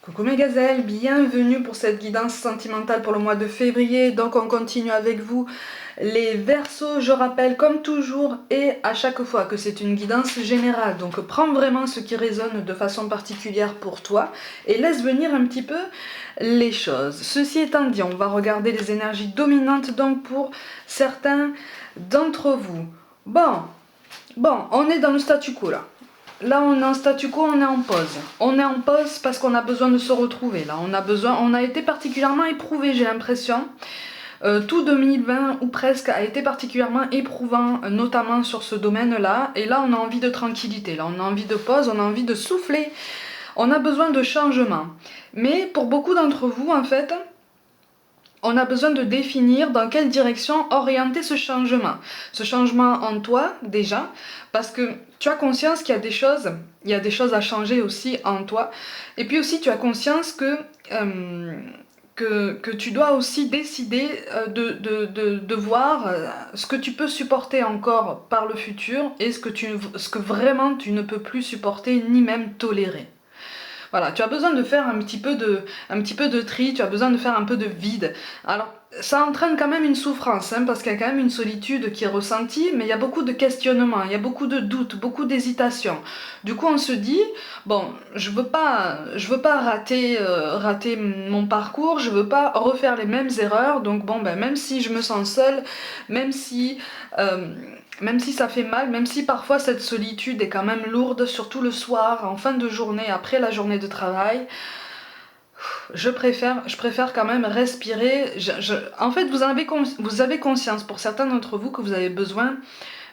Coucou mes gazelles, bienvenue pour cette guidance sentimentale pour le mois de février. Donc on continue avec vous les Verseaux. Je rappelle comme toujours et à chaque fois que c'est une guidance générale. Donc prends vraiment ce qui résonne de façon particulière pour toi et laisse venir un petit peu les choses. Ceci étant dit, on va regarder les énergies dominantes donc pour certains d'entre vous. Bon, on est dans le statu quo là. Là, on est en statu quo, on est en pause. On est en pause parce qu'on a besoin de se retrouver. Là, on a été particulièrement éprouvé, j'ai l'impression. Tout 2020 ou presque a été particulièrement éprouvant, notamment sur ce domaine-là. Et là, on a envie de tranquillité. Là, on a envie de pause, on a envie de souffler. On a besoin de changement. Mais pour beaucoup d'entre vous, en fait, on a besoin de définir dans quelle direction orienter ce changement. Ce changement en toi, déjà, parce que tu as conscience qu'il y a il y a des choses à changer aussi en toi. Et puis aussi, tu as conscience que tu dois aussi décider de voir ce que tu peux supporter encore par le futur et ce que vraiment tu ne peux plus supporter ni même tolérer. Voilà, tu as besoin de faire un petit peu de tri, tu as besoin de faire un peu de vide. Alors, ça entraîne quand même une souffrance, hein, parce qu'il y a quand même une solitude qui est ressentie, mais il y a beaucoup de questionnements, il y a beaucoup de doutes, beaucoup d'hésitations. Du coup, on se dit, bon, je veux pas rater mon parcours, je veux pas refaire les mêmes erreurs, donc bon, ben, même si je me sens seule, même si... euh, même si ça fait mal, même si parfois cette solitude est quand même lourde, surtout le soir, en fin de journée, après la journée de travail, je préfère quand même respirer. En fait, vous avez conscience, pour certains d'entre vous, que vous avez besoin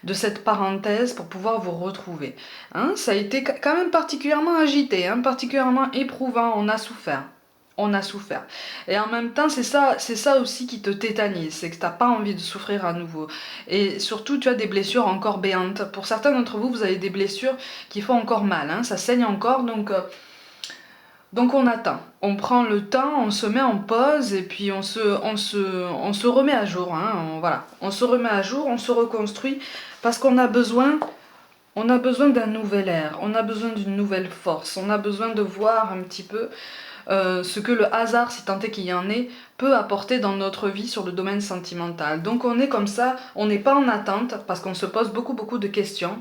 de cette parenthèse pour pouvoir vous retrouver. Hein, ça a été quand même particulièrement agité, hein, particulièrement éprouvant, on a souffert. On a souffert. Et en même temps, c'est ça aussi qui te tétanise, c'est que tu n'as pas envie de souffrir à nouveau. Et surtout, tu as des blessures encore béantes. Pour certains d'entre vous, vous avez des blessures qui font encore mal, hein, ça saigne encore, donc on attend. On prend le temps, on se met en pause et puis on se remet à jour. Hein, voilà. On se remet à jour, on se reconstruit parce on a besoin d'un nouvel air, on a besoin d'une nouvelle force, on a besoin de voir un petit peu ce que le hasard, si tant est qu'il y en ait, peut apporter dans notre vie sur le domaine sentimental. Donc on est comme ça, on n'est pas en attente parce qu'on se pose beaucoup de questions.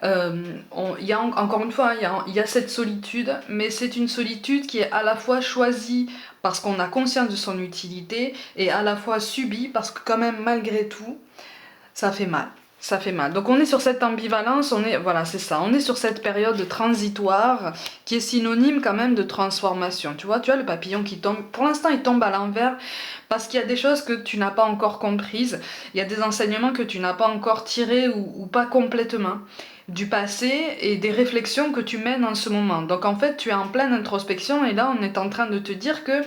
Encore une fois, il y a cette solitude, mais c'est une solitude qui est à la fois choisie parce qu'on a conscience de son utilité et à la fois subie parce que quand même malgré tout, ça fait mal. Ça fait mal. Donc on est sur cette ambivalence, voilà, c'est ça, on est sur cette période transitoire qui est synonyme quand même de transformation. Tu vois le papillon qui tombe, pour l'instant il tombe à l'envers parce qu'il y a des choses que tu n'as pas encore comprises, il y a des enseignements que tu n'as pas encore tirés ou pas complètement du passé et des réflexions que tu mènes en ce moment. Donc en fait tu es en pleine introspection et là on est en train de te dire que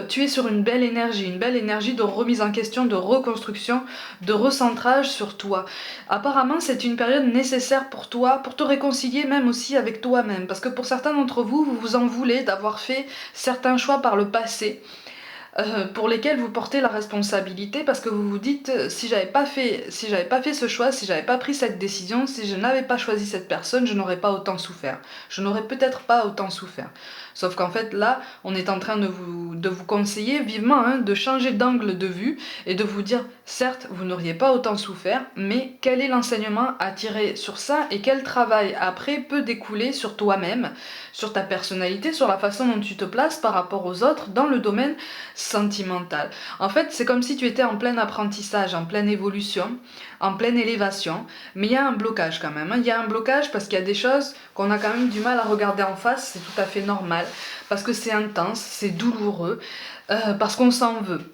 tu es sur une belle énergie de remise en question, de reconstruction, de recentrage sur toi. Apparemment, c'est une période nécessaire pour toi, pour te réconcilier même aussi avec toi-même. Parce que pour certains d'entre vous, vous vous en voulez d'avoir fait certains choix par le passé pour lesquels vous portez la responsabilité parce que vous vous dites si j'avais pas fait ce choix, si j'avais pas pris cette décision, si je n'avais pas choisi cette personne, je n'aurais pas autant souffert. Je n'aurais peut-être pas autant souffert. Sauf qu'en fait là, on est en train de vous conseiller vivement hein, de changer d'angle de vue et de vous dire certes, vous n'auriez pas autant souffert, mais quel est l'enseignement à tirer sur ça et quel travail après peut découler sur toi-même, sur ta personnalité, sur la façon dont tu te places par rapport aux autres dans le domaine sentimental. En fait, c'est comme si tu étais en plein apprentissage, en pleine évolution, en pleine élévation, mais il y a un blocage quand même. Hein. Il y a un blocage parce qu'il y a des choses qu'on a quand même du mal à regarder en face, c'est tout à fait normal, parce que c'est intense, c'est douloureux, parce qu'on s'en veut.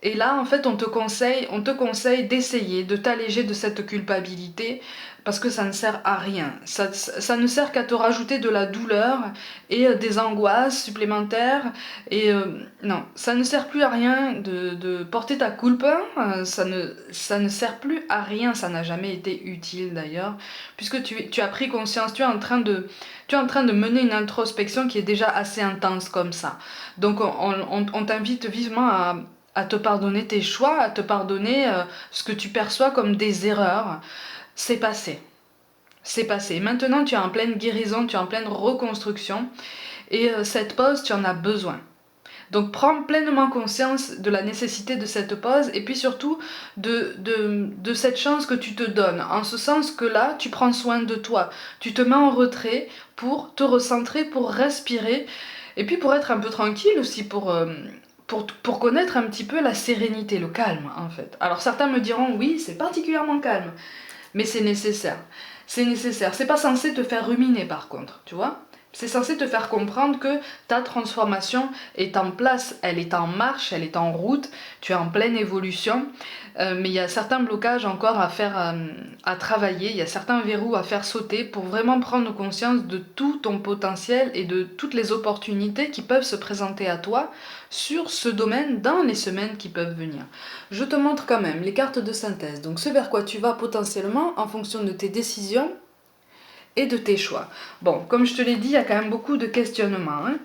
Et là, en fait, on te conseille d'essayer de t'alléger de cette culpabilité parce que ça ne sert à rien. Ça ne sert qu'à te rajouter de la douleur et des angoisses supplémentaires. Et non, ça ne sert plus à rien de porter ta culpa. Ça ne sert plus à rien. Ça n'a jamais été utile d'ailleurs, puisque tu as pris conscience, tu es en train de mener une introspection qui est déjà assez intense comme ça. Donc on t'invite vivement à te pardonner tes choix, à te pardonner ce que tu perçois comme des erreurs. C'est passé. C'est passé. Maintenant, tu es en pleine guérison, tu es en pleine reconstruction. Et cette pause, tu en as besoin. Donc prends pleinement conscience de la nécessité de cette pause et puis surtout de cette chance que tu te donnes. En ce sens que là, tu prends soin de toi. Tu te mets en retrait pour te recentrer, pour respirer et puis pour être un peu tranquille aussi, pour connaître un petit peu la sérénité, le calme en fait. Alors certains me diront oui, c'est particulièrement calme, mais c'est nécessaire. C'est nécessaire. C'est pas censé te faire ruminer par contre, tu vois. C'est censé te faire comprendre que ta transformation est en place, elle est en marche, elle est en route, tu es en pleine évolution, mais il y a certains blocages encore à faire, à travailler, il y a certains verrous à faire sauter pour vraiment prendre conscience de tout ton potentiel et de toutes les opportunités qui peuvent se présenter à toi sur ce domaine dans les semaines qui peuvent venir. Je te montre quand même les cartes de synthèse, donc ce vers quoi tu vas potentiellement en fonction de tes décisions et de tes choix. Bon, comme je te l'ai dit, il y a quand même beaucoup de questionnements, hein.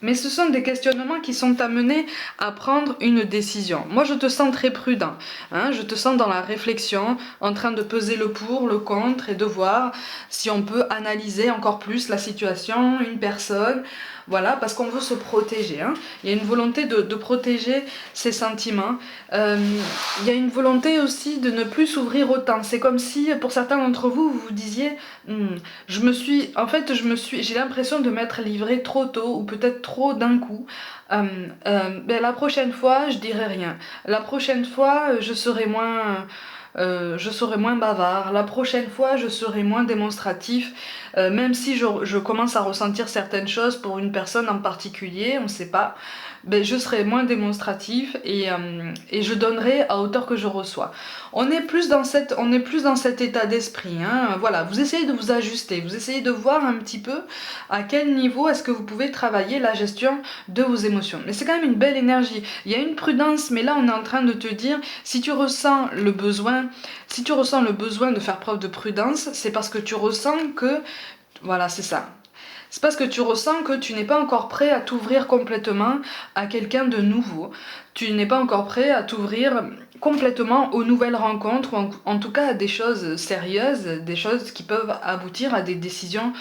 Mais ce sont des questionnements qui sont amenés à prendre une décision. Moi, je te sens très prudent, hein, je te sens dans la réflexion, en train de peser le pour, le contre et de voir si on peut analyser encore plus la situation, une personne. Voilà, parce qu'on veut se protéger. Hein. Il y a une volonté de protéger ses sentiments. Il y a une volonté aussi de ne plus s'ouvrir autant. C'est comme si, pour certains d'entre vous, vous vous disiez j'ai l'impression de m'être livrée trop tôt ou peut-être trop d'un coup. La prochaine fois, je dirai rien. La prochaine fois, je serai moins bavard. La prochaine fois, je serai moins démonstratif. Même si je commence à ressentir certaines choses pour une personne en particulier, on ne sait pas. Je serai moins démonstratif et je donnerai à hauteur que je reçois. On est plus dans cet état d'esprit. Hein. Voilà, vous essayez de vous ajuster, vous essayez de voir un petit peu à quel niveau est-ce que vous pouvez travailler la gestion de vos émotions. Mais c'est quand même une belle énergie. Il y a une prudence, mais là on est en train de te dire, si tu ressens le besoin de faire preuve de prudence, c'est parce que tu ressens que, voilà, c'est ça. C'est parce que tu ressens que tu n'es pas encore prêt à t'ouvrir complètement à quelqu'un de nouveau. Tu n'es pas encore prêt à t'ouvrir complètement aux nouvelles rencontres, ou en tout cas à des choses sérieuses, des choses qui peuvent aboutir à des décisions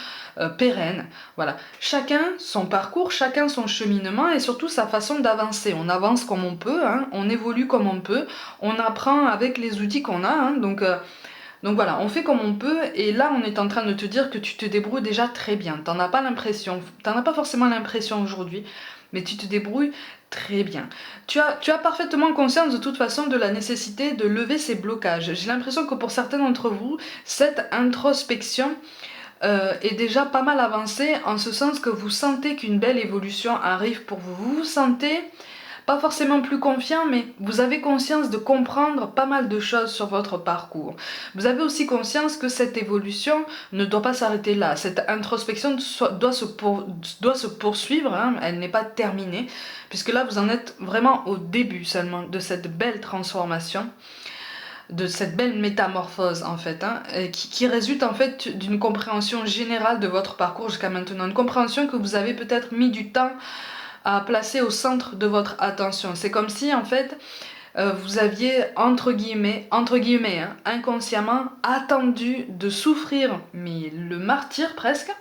pérennes. Voilà. Chacun son parcours, chacun son cheminement et surtout sa façon d'avancer. On avance comme on peut, hein, on évolue comme on peut, on apprend avec les outils qu'on a, hein, donc voilà, on fait comme on peut et là on est en train de te dire que tu te débrouilles déjà très bien. T'en as pas forcément l'impression aujourd'hui, mais tu te débrouilles très bien. Tu as parfaitement conscience de toute façon de la nécessité de lever ces blocages. J'ai l'impression que pour certains d'entre vous, cette introspection est déjà pas mal avancée en ce sens que vous sentez qu'une belle évolution arrive pour vous. Vous vous sentez pas forcément plus confiant, mais vous avez conscience de comprendre pas mal de choses sur votre parcours. Vous avez aussi conscience que cette évolution ne doit pas s'arrêter là. Cette introspection doit se poursuivre, hein, elle n'est pas terminée, puisque là vous en êtes vraiment au début seulement de cette belle transformation, de cette belle métamorphose en fait, hein, qui résulte en fait d'une compréhension générale de votre parcours jusqu'à maintenant. Une compréhension que vous avez peut-être mis du temps à placer au centre de votre attention. C'est comme si en fait vous aviez entre guillemets hein, inconsciemment attendu de souffrir, mais le martyre presque,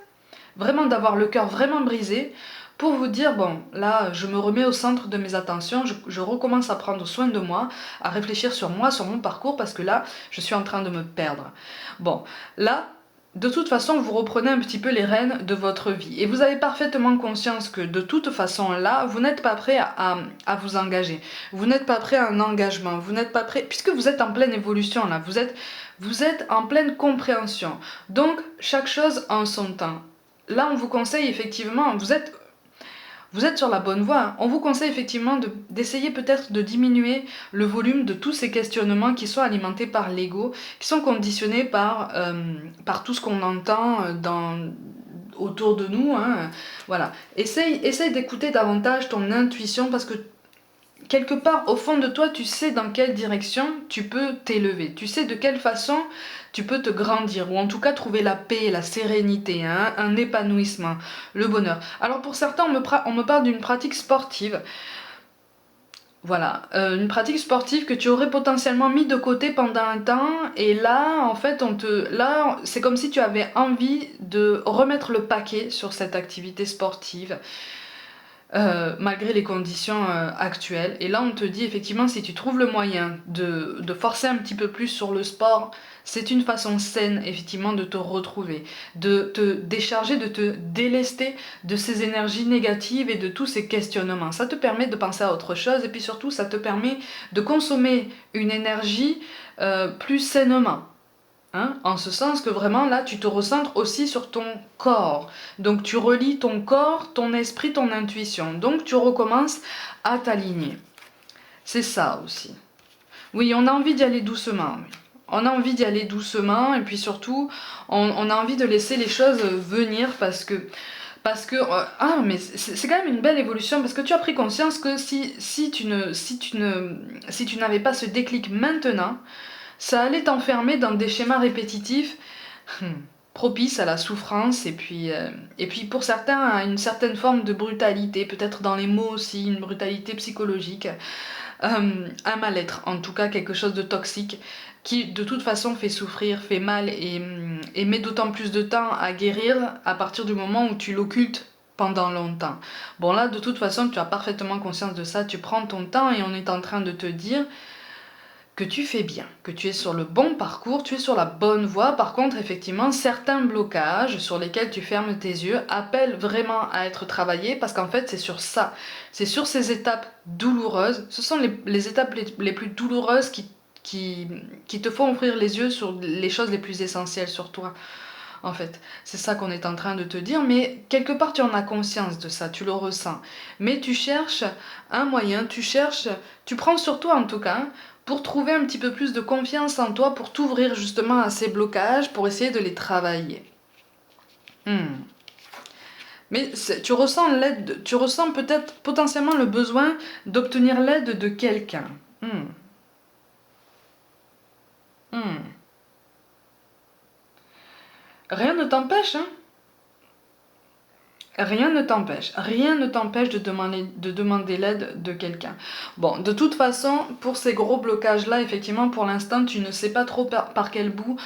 vraiment d'avoir le cœur vraiment brisé pour vous dire bon là je me remets au centre de mes attentions, je recommence à prendre soin de moi, à réfléchir sur moi, sur mon parcours parce que là je suis en train de me perdre. Bon là de toute façon, vous reprenez un petit peu les rênes de votre vie. Et vous avez parfaitement conscience que de toute façon, là, vous n'êtes pas prêt à vous engager. Vous n'êtes pas prêt à un engagement. Vous n'êtes pas prêt, puisque vous êtes en pleine évolution, là. Vous êtes en pleine compréhension. Donc, chaque chose en son temps. Là, on vous conseille effectivement, vous êtes sur la bonne voie. On vous conseille effectivement d'essayer peut-être de diminuer le volume de tous ces questionnements qui sont alimentés par l'ego, qui sont conditionnés par tout ce qu'on entend autour de nous. Hein. Voilà. Essaye d'écouter davantage ton intuition parce que quelque part au fond de toi, tu sais dans quelle direction tu peux t'élever. Tu sais de quelle façon tu peux te grandir, ou en tout cas trouver la paix, la sérénité, hein, un épanouissement, le bonheur. Alors pour certains, on me parle d'une pratique sportive. Voilà, une pratique sportive que tu aurais potentiellement mis de côté pendant un temps, et là, en fait, là, c'est comme si tu avais envie de remettre le paquet sur cette activité sportive, malgré les conditions actuelles. Et là, on te dit effectivement, si tu trouves le moyen de forcer un petit peu plus sur le sport, c'est une façon saine, effectivement, de te retrouver, de te décharger, de te délester de ces énergies négatives et de tous ces questionnements. Ça te permet de penser à autre chose, et puis surtout, ça te permet de consommer une énergie plus sainement. Hein, en ce sens que vraiment là tu te recentres aussi sur ton corps. Donc tu relis ton corps, ton esprit, ton intuition. Donc tu recommences à t'aligner. C'est ça aussi. Oui, on a envie d'y aller doucement. Oui. On a envie d'y aller doucement et puis surtout on a envie de laisser les choses venir mais c'est quand même une belle évolution parce que tu as pris conscience que si tu n'avais pas ce déclic maintenant, ça allait t'enfermer dans des schémas répétitifs propices à la souffrance et puis pour certains à une certaine forme de brutalité, peut-être dans les mots aussi, une brutalité psychologique, un mal-être, en tout cas quelque chose de toxique qui de toute façon fait souffrir, fait mal et met d'autant plus de temps à guérir à partir du moment où tu l'occultes pendant longtemps. Bon là de toute façon tu as parfaitement conscience de ça, tu prends ton temps et on est en train de te dire que tu fais bien, que tu es sur le bon parcours, tu es sur la bonne voie. Par contre, effectivement, certains blocages sur lesquels tu fermes tes yeux appellent vraiment à être travaillés parce qu'en fait, c'est sur ça, c'est sur ces étapes douloureuses. Ce sont les étapes les plus douloureuses qui te font ouvrir les yeux sur les choses les plus essentielles sur toi. En fait, c'est ça qu'on est en train de te dire, mais quelque part tu en as conscience de ça, tu le ressens. Mais tu cherches un moyen, tu prends sur toi en tout cas, pour trouver un petit peu plus de confiance en toi, pour t'ouvrir justement à ces blocages, pour essayer de les travailler. Mais tu ressens peut-être potentiellement le besoin d'obtenir l'aide de quelqu'un. Rien ne t'empêche, hein. Rien ne t'empêche de demander l'aide de quelqu'un. Bon, de toute façon, pour ces gros blocages-là, effectivement, pour l'instant, tu ne sais pas trop par quel bout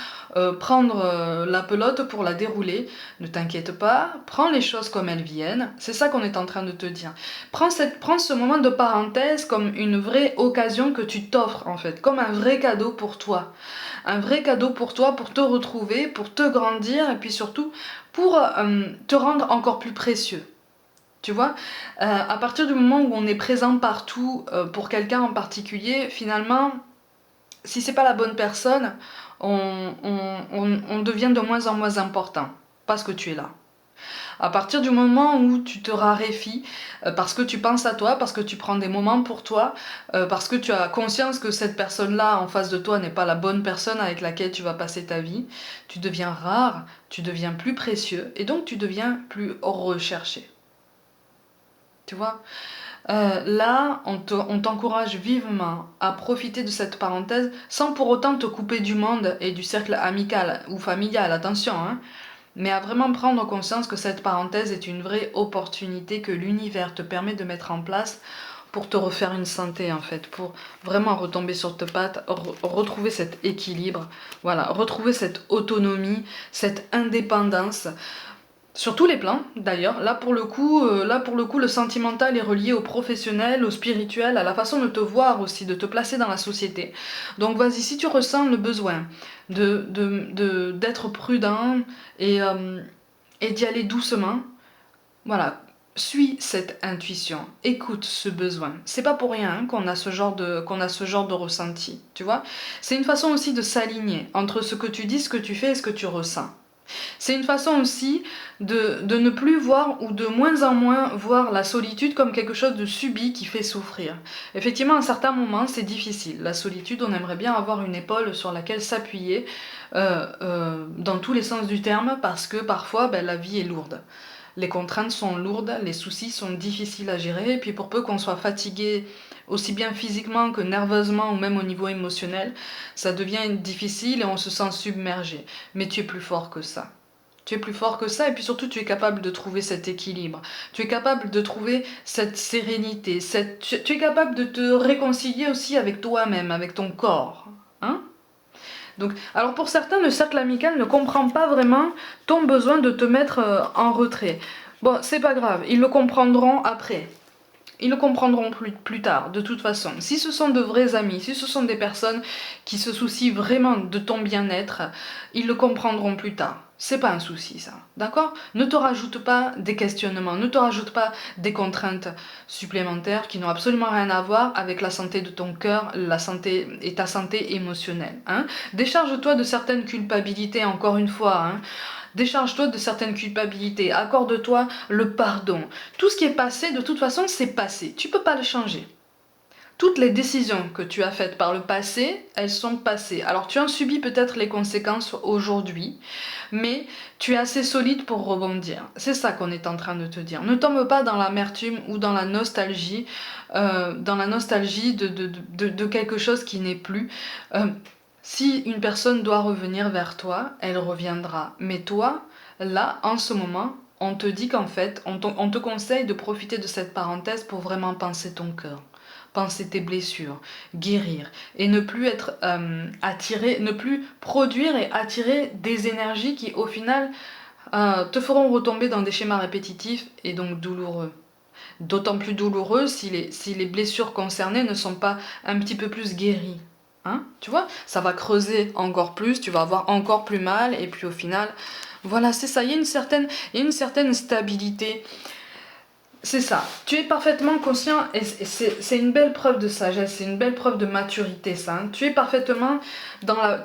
prendre la pelote pour la dérouler. Ne t'inquiète pas, prends les choses comme elles viennent. C'est ça qu'on est en train de te dire. Prends ce moment de parenthèse comme une vraie occasion que tu t'offres, en fait, comme un vrai cadeau pour toi. Un vrai cadeau pour toi, pour te retrouver, pour te grandir, et puis surtout pour te rendre encore plus précieux. Tu vois, à partir du moment où on est présent partout pour quelqu'un en particulier, finalement, si c'est pas la bonne personne, on devient de moins en moins important parce que tu es là. À partir du moment où tu te raréfies, parce que tu penses à toi, parce que tu prends des moments pour toi, parce que tu as conscience que cette personne-là en face de toi n'est pas la bonne personne avec laquelle tu vas passer ta vie, tu deviens rare, tu deviens plus précieux et donc tu deviens plus recherché. Tu vois, là, on t'encourage vivement à profiter de cette parenthèse sans pour autant te couper du monde et du cercle amical ou familial, attention, hein, mais à vraiment prendre conscience que cette parenthèse est une vraie opportunité que l'univers te permet de mettre en place pour te refaire une santé en fait, pour vraiment retomber sur tes pattes, retrouver cet équilibre, voilà, retrouver cette autonomie, cette indépendance. Sur tous les plans, d'ailleurs, là pour le coup, le sentimental est relié au professionnel, au spirituel, à la façon de te voir aussi, de te placer dans la société. Donc vas-y, si tu ressens le besoin d'être prudent et d'y aller doucement, voilà, suis cette intuition, écoute ce besoin. C'est pas pour rien hein, qu'on a ce genre de ressenti, tu vois. C'est une façon aussi de s'aligner entre ce que tu dis, ce que tu fais et ce que tu ressens. C'est une façon aussi de ne plus voir ou de moins en moins voir la solitude comme quelque chose de subi qui fait souffrir. Effectivement, à certains moments, c'est difficile. La solitude, on aimerait bien avoir une épaule sur laquelle s'appuyer dans tous les sens du terme parce que parfois, la vie est lourde. Les contraintes sont lourdes, les soucis sont difficiles à gérer, et puis pour peu qu'on soit fatigué aussi bien physiquement que nerveusement ou même au niveau émotionnel, ça devient difficile et on se sent submergé. Mais tu es plus fort que ça. Tu es plus fort que ça et puis surtout tu es capable de trouver cet équilibre. Tu es capable de trouver cette sérénité. Tu es capable de te réconcilier aussi avec toi-même, avec ton corps. Hein? Donc, alors pour certains, le cercle amical ne comprend pas vraiment ton besoin de te mettre en retrait. Bon, c'est pas grave, ils le comprendront après. Ils le comprendront plus tard, de toute façon. Si ce sont de vrais amis, si ce sont des personnes qui se soucient vraiment de ton bien-être, ils le comprendront plus tard. C'est pas un souci, ça. D'accord? Ne te rajoute pas des questionnements, ne te rajoute pas des contraintes supplémentaires qui n'ont absolument rien à voir avec la santé de ton cœur, la santé et ta santé émotionnelle. Hein? Décharge-toi de certaines culpabilités, encore une fois. Hein? Décharge-toi de certaines culpabilités, accorde-toi le pardon. Tout ce qui est passé, de toute façon, c'est passé. Tu ne peux pas le changer. Toutes les décisions que tu as faites par le passé, elles sont passées. Alors tu en subis peut-être les conséquences aujourd'hui, mais tu es assez solide pour rebondir. C'est ça qu'on est en train de te dire. Ne tombe pas dans l'amertume ou dans la nostalgie, de quelque chose qui n'est plus. Si une personne doit revenir vers toi, elle reviendra. Mais toi, là, en ce moment, on te dit qu'en fait, on te conseille de profiter de cette parenthèse pour vraiment penser ton cœur, penser tes blessures, guérir et ne plus être attiré, ne plus produire et attirer des énergies qui, au final, te feront retomber dans des schémas répétitifs et donc douloureux. D'autant plus douloureux si les blessures concernées ne sont pas un petit peu plus guéries. Hein, tu vois, ça va creuser encore plus, tu vas avoir encore plus mal, et puis au final, voilà, c'est ça, il y a une certaine stabilité. C'est ça, tu es parfaitement conscient, et c'est une belle preuve de sagesse, c'est une belle preuve de maturité, ça. Hein. Tu es parfaitement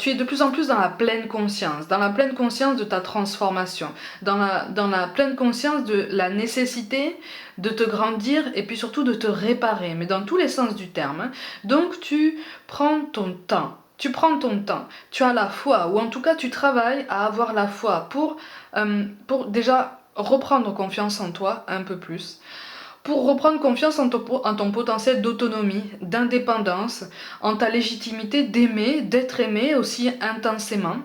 tu es de plus en plus dans la pleine conscience de ta transformation, dans la pleine conscience de la nécessité de te grandir et puis surtout de te réparer, mais dans tous les sens du terme. Hein. Donc tu prends ton temps. Tu as la foi, ou en tout cas tu travailles à avoir la foi pour déjà reprendre confiance en toi un peu plus, pour reprendre confiance en ton potentiel d'autonomie, d'indépendance, en ta légitimité d'aimer, d'être aimé aussi intensément,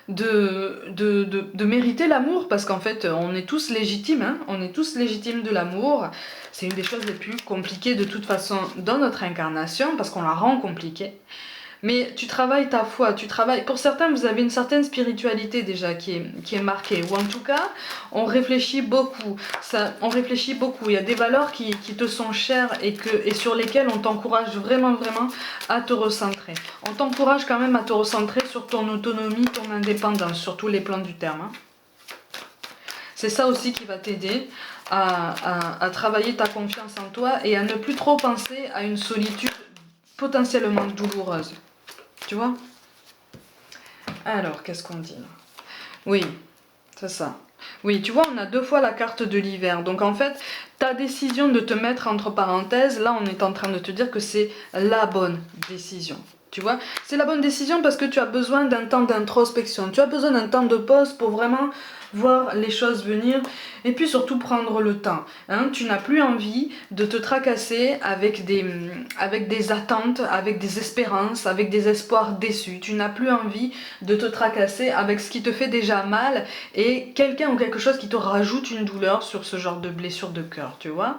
de mériter l'amour, parce qu'en fait on est tous légitimes, hein, on est tous légitimes de l'amour. C'est une des choses les plus compliquées de toute façon dans notre incarnation, parce qu'on la rend compliquée. Mais tu travailles ta foi, Pour certains, vous avez une certaine spiritualité déjà qui est marquée, ou en tout cas, on réfléchit beaucoup. Il y a des valeurs qui te sont chères et sur lesquelles on t'encourage vraiment, vraiment à te recentrer. On t'encourage quand même à te recentrer sur ton autonomie, ton indépendance, sur tous les plans du terme. Hein. C'est ça aussi qui va t'aider à travailler ta confiance en toi et à ne plus trop penser à une solitude potentiellement douloureuse. Tu vois? Alors, qu'est-ce qu'on dit là? Oui, c'est ça. Oui, tu vois, on a 2 fois la carte de l'hiver. Donc en fait, ta décision de te mettre entre parenthèses, là on est en train de te dire que c'est la bonne décision. Tu vois? C'est la bonne décision parce que tu as besoin d'un temps d'introspection. Tu as besoin d'un temps de pause pour vraiment voir les choses venir et puis surtout prendre le temps. Hein. Tu n'as plus envie de te tracasser avec des attentes, avec des espérances, avec des espoirs déçus. Tu n'as plus envie de te tracasser avec ce qui te fait déjà mal et quelqu'un ou quelque chose qui te rajoute une douleur sur ce genre de blessure de cœur, tu vois.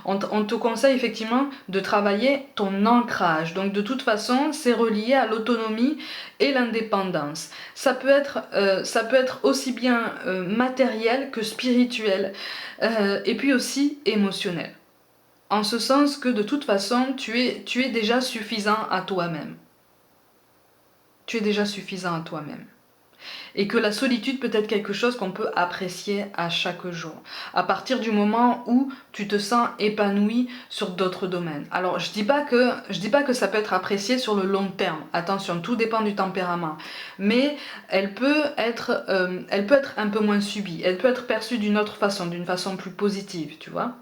On te conseille effectivement de travailler ton ancrage. Donc de toute façon, c'est relié à l'autonomie et l'indépendance. Ça peut être aussi bien matériel que spirituel et puis aussi émotionnel. En ce sens que de toute façon, tu es déjà suffisant à toi-même. Tu es déjà suffisant à toi-même. Et que la solitude peut être quelque chose qu'on peut apprécier à chaque jour, à partir du moment où tu te sens épanoui sur d'autres domaines. Alors je dis pas que ça peut être apprécié sur le long terme, attention, tout dépend du tempérament, mais elle peut être un peu moins subie, elle peut être perçue d'une autre façon, d'une façon plus positive, tu vois.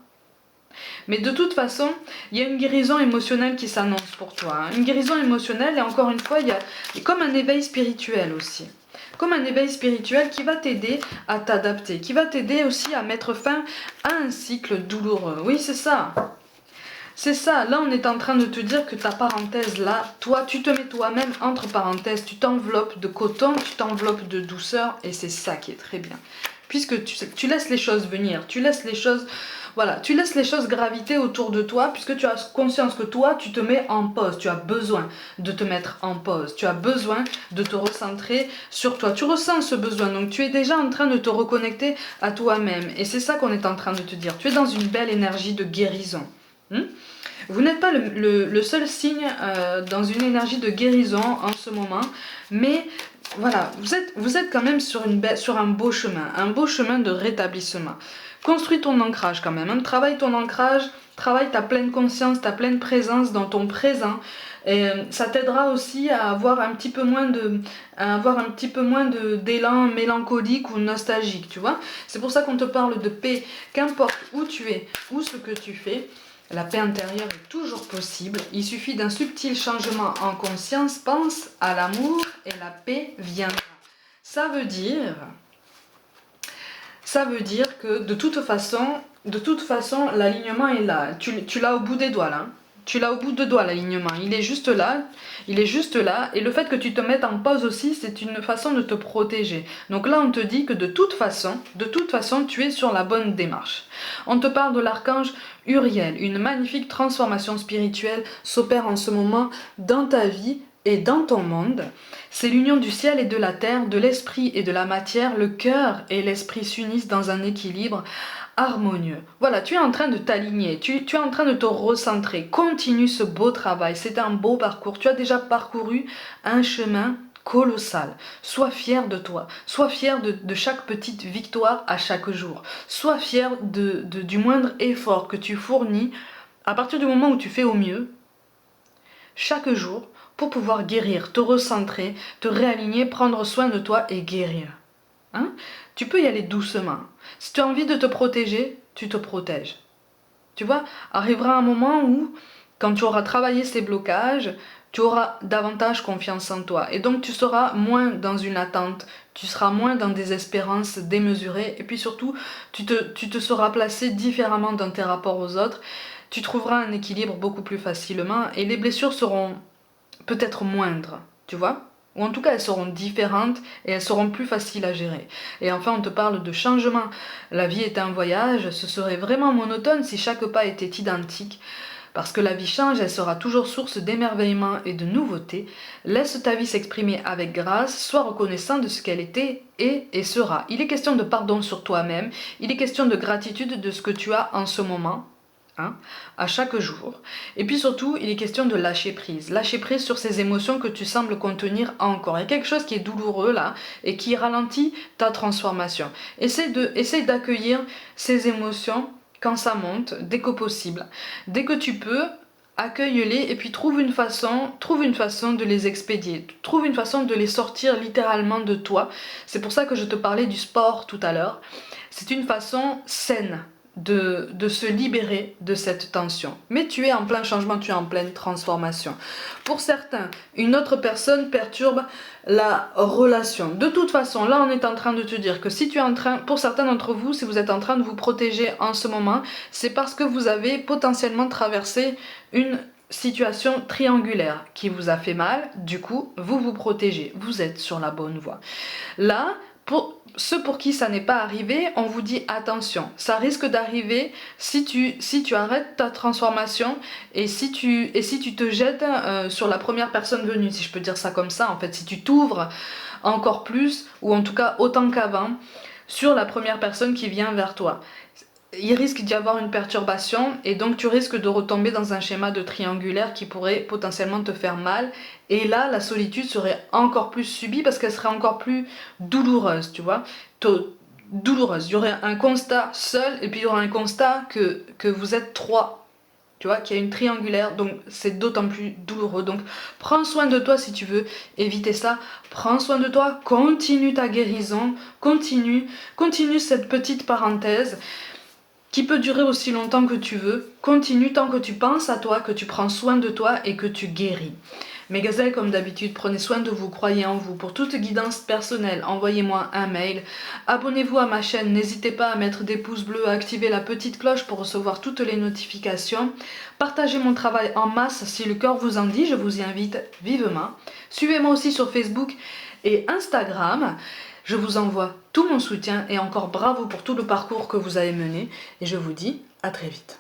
Mais de toute façon, il y a une guérison émotionnelle qui s'annonce pour toi. Hein. Une guérison émotionnelle, et encore une fois, il y a comme un éveil spirituel aussi. Comme un éveil spirituel qui va t'aider à t'adapter, qui va t'aider aussi à mettre fin à un cycle douloureux. Oui, c'est ça. C'est ça, là on est en train de te dire que ta parenthèse là, toi tu te mets toi-même entre parenthèses, tu t'enveloppes de coton, tu t'enveloppes de douceur et c'est ça qui est très bien. Puisque tu laisses les choses venir, tu laisses les choses, voilà, tu laisses les choses graviter autour de toi puisque tu as conscience que toi tu te mets en pause, tu as besoin de te mettre en pause, tu as besoin de te recentrer sur toi, tu ressens ce besoin donc tu es déjà en train de te reconnecter à toi-même et c'est ça qu'on est en train de te dire, tu es dans une belle énergie de guérison. Vous n'êtes pas le seul signe dans une énergie de guérison en ce moment, mais voilà, vous êtes quand même sur un beau chemin de rétablissement. Construis ton ancrage quand même, hein, travaille ton ancrage, travaille ta pleine conscience, ta pleine présence dans ton présent. Et ça t'aidera aussi à avoir un petit peu moins d'élan mélancolique ou nostalgique, tu vois. C'est pour ça qu'on te parle de paix, qu'importe où tu es, ou ce que tu fais. La paix intérieure est toujours possible. Il suffit d'un subtil changement en conscience. Pense à l'amour et la paix viendra. Ça veut dire que de toute façon, l'alignement est là. Tu l'as au bout des doigts là. Tu l'as au bout de doigts l'alignement. Il est juste là. Et le fait que tu te mettes en pause aussi, c'est une façon de te protéger. Donc là, on te dit que de toute façon, tu es sur la bonne démarche. On te parle de l'archange Uriel. Une magnifique transformation spirituelle s'opère en ce moment dans ta vie et dans ton monde. C'est l'union du ciel et de la terre, de l'esprit et de la matière. Le cœur et l'esprit s'unissent dans un équilibre harmonieux. Voilà, tu es en train de t'aligner, tu es en train de te recentrer. Continue ce beau travail, c'est un beau parcours. Tu as déjà parcouru un chemin colossal. Sois fier de toi, sois fier de chaque petite victoire à chaque jour. Sois fier du moindre effort que tu fournis à partir du moment où tu fais au mieux, chaque jour, pour pouvoir guérir, te recentrer, te réaligner, prendre soin de toi et guérir. Hein? Tu peux y aller doucement. Si tu as envie de te protéger, tu te protèges. Tu vois, arrivera un moment où, quand tu auras travaillé ces blocages, tu auras davantage confiance en toi. Et donc tu seras moins dans une attente, tu seras moins dans des espérances démesurées. Et puis surtout, tu te seras placé différemment dans tes rapports aux autres. Tu trouveras un équilibre beaucoup plus facilement et les blessures seront peut-être moindres, tu vois ? Ou en tout cas, elles seront différentes et elles seront plus faciles à gérer. Et enfin, on te parle de changement. La vie est un voyage, ce serait vraiment monotone si chaque pas était identique. Parce que la vie change, elle sera toujours source d'émerveillement et de nouveauté. Laisse ta vie s'exprimer avec grâce, sois reconnaissant de ce qu'elle était, est et sera. Il est question de pardon sur toi-même, il est question de gratitude de ce que tu as en ce moment. À chaque jour. Et puis surtout, il est question de lâcher prise. Lâcher prise sur ces émotions que tu sembles contenir encore. Il y a quelque chose qui est douloureux là et qui ralentit ta transformation. Essaye d'accueillir ces émotions quand ça monte, dès que possible. Dès que tu peux, accueille-les et puis trouve une façon de les expédier. Trouve une façon de les sortir littéralement de toi. C'est pour ça que je te parlais du sport tout à l'heure. C'est une façon saine de se libérer de cette tension. Mais tu es en plein changement, tu es en pleine transformation. Pour certains, une autre personne perturbe la relation. De toute façon, là on est en train de te dire que si tu es en train, pour certains d'entre vous, si vous êtes en train de vous protéger en ce moment, c'est parce que vous avez potentiellement traversé une situation triangulaire qui vous a fait mal, du coup, vous vous protégez. Vous êtes sur la bonne voie. Là, pour ceux pour qui ça n'est pas arrivé, on vous dit attention, ça risque d'arriver si tu arrêtes ta transformation et si tu te jettes sur la première personne venue, si je peux dire ça comme ça, en fait, si tu t'ouvres encore plus, ou en tout cas autant qu'avant, sur la première personne qui vient vers toi. Il risque d'y avoir une perturbation et donc tu risques de retomber dans un schéma de triangulaire qui pourrait potentiellement te faire mal. Et là, la solitude serait encore plus subie parce qu'elle serait encore plus douloureuse, tu vois. Douloureuse. Il y aurait un constat seul et puis il y aura un constat que vous êtes trois. Tu vois, qu'il y a une triangulaire, donc c'est d'autant plus douloureux. Donc prends soin de toi si tu veux éviter ça. Prends soin de toi, continue ta guérison, continue cette petite parenthèse qui peut durer aussi longtemps que tu veux. Continue tant que tu penses à toi, que tu prends soin de toi et que tu guéris. Mes gazelles, comme d'habitude, prenez soin de vous, croyez en vous. Pour toute guidance personnelle, envoyez-moi un mail. Abonnez-vous à ma chaîne, n'hésitez pas à mettre des pouces bleus, à activer la petite cloche pour recevoir toutes les notifications. Partagez mon travail en masse si le cœur vous en dit, je vous y invite vivement. Suivez-moi aussi sur Facebook et Instagram. Je vous envoie tout mon soutien et encore bravo pour tout le parcours que vous avez mené et je vous dis à très vite.